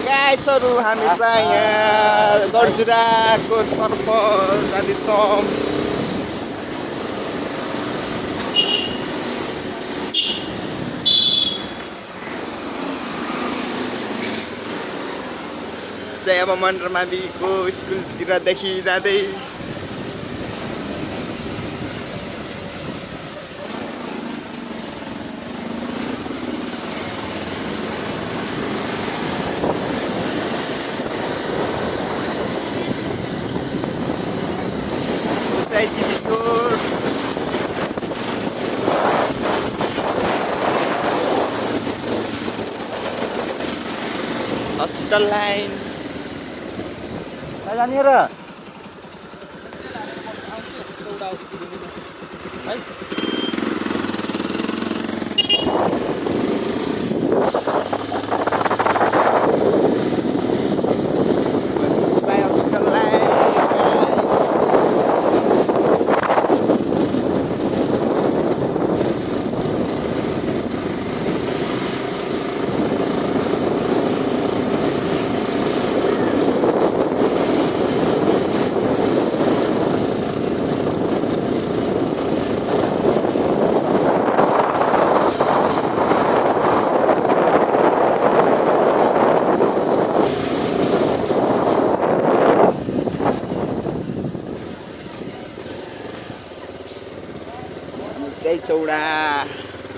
गाइसहरू हमेसा यहाँ गडजुराको तर्फ जाँदैछौँ। चाहिँ अब मन्डरमाविको स्कुलतिरदेखि जाँदै चाहिँ चितिचोर हस्पिटल लाइन जानिएर हस्पिटल लाइन चाहिँ चौडादेखि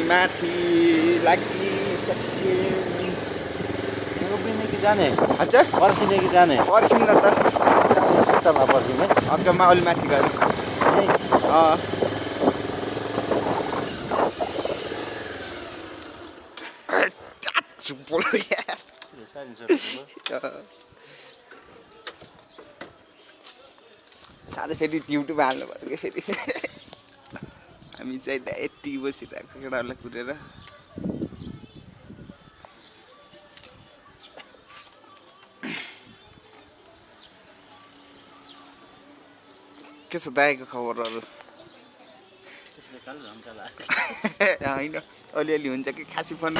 माथि लागिसक्यो। कि जाने हजुर पर्खिने कि जाने पर्खिउँ न त सित्तमा पर्खिउँ है हप्तामा अलि माथि गयो साँझ फेरि युट्युब हाल्नु पर्यो कि फेरि हामी चाहिँ त्यहाँ यति बसिरहेको केटाहरूलाई कुरेर के छ दाइको खबरहरू होइन अलिअलि हुन्छ कि खासी फोन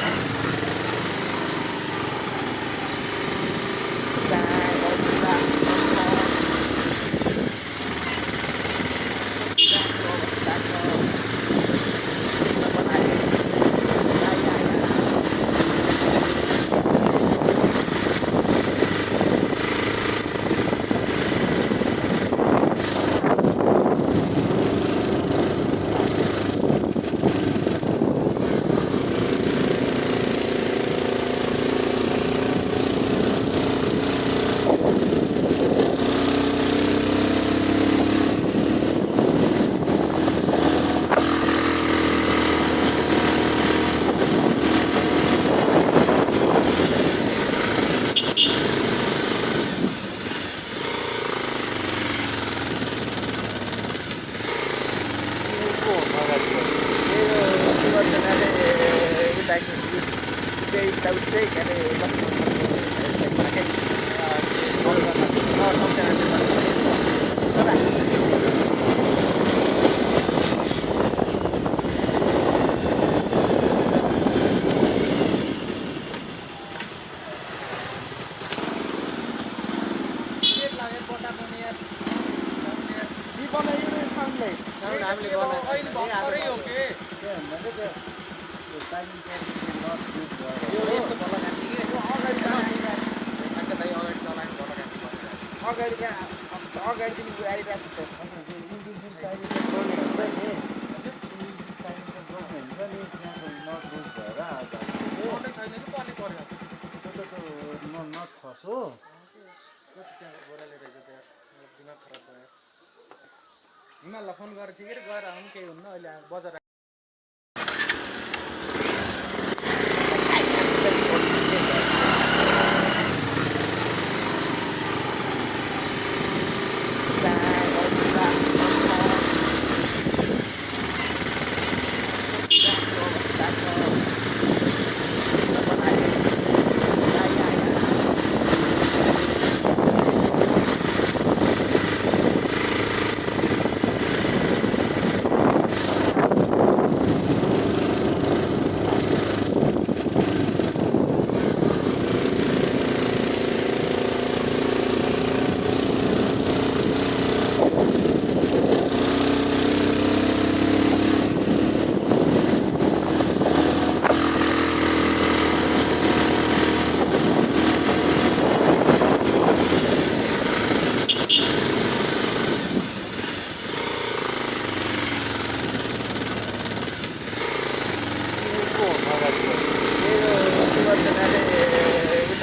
फोन गरेर ठिकै गएर आउनु केही हुन्न अहिले बजार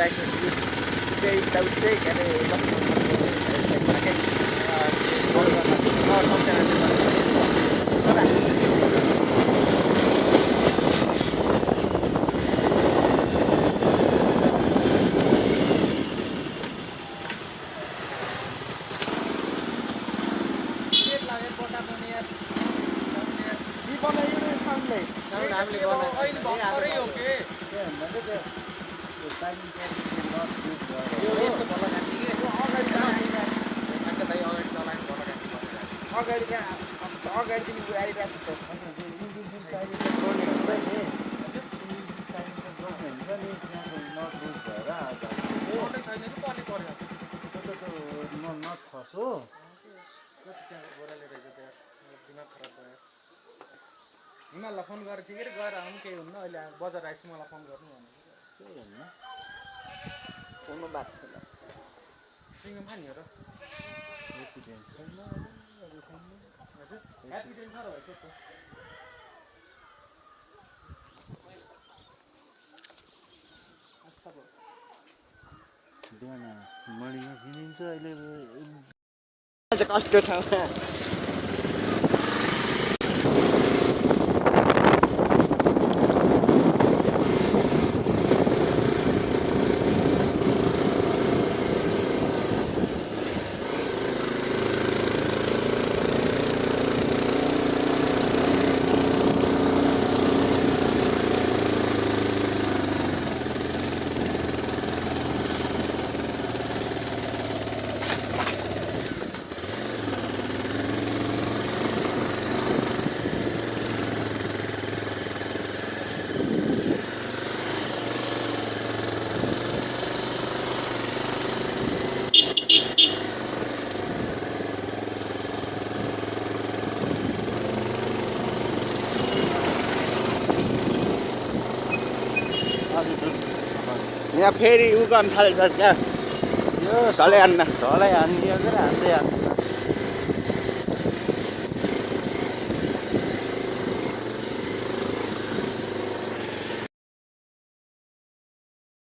जाँदाखेरि सिधै उता उस चाहिँ के अरे अगाडि अगाडिदेखि आइरहेको छ नखसो हिमाललाई फोन गरेको थिएँ कि गएर आउनु केही हुन्न अहिले बजार आएपछि मलाई फोन गर्नु भनेको त्यही हेर्नु कोनो बात छैन सिङ्गम खाने हो र एपिडेन्स छैन हजुर ह्याप्पी डेन छ र भएछ त बिहान मर्निङमा किनिन्छ अहिले कस्तो छ यहाँ फेरि उ गर्न थाल्छ क्या यो ढलै हान्न ढलै हान्ने हान्दै हान्दैन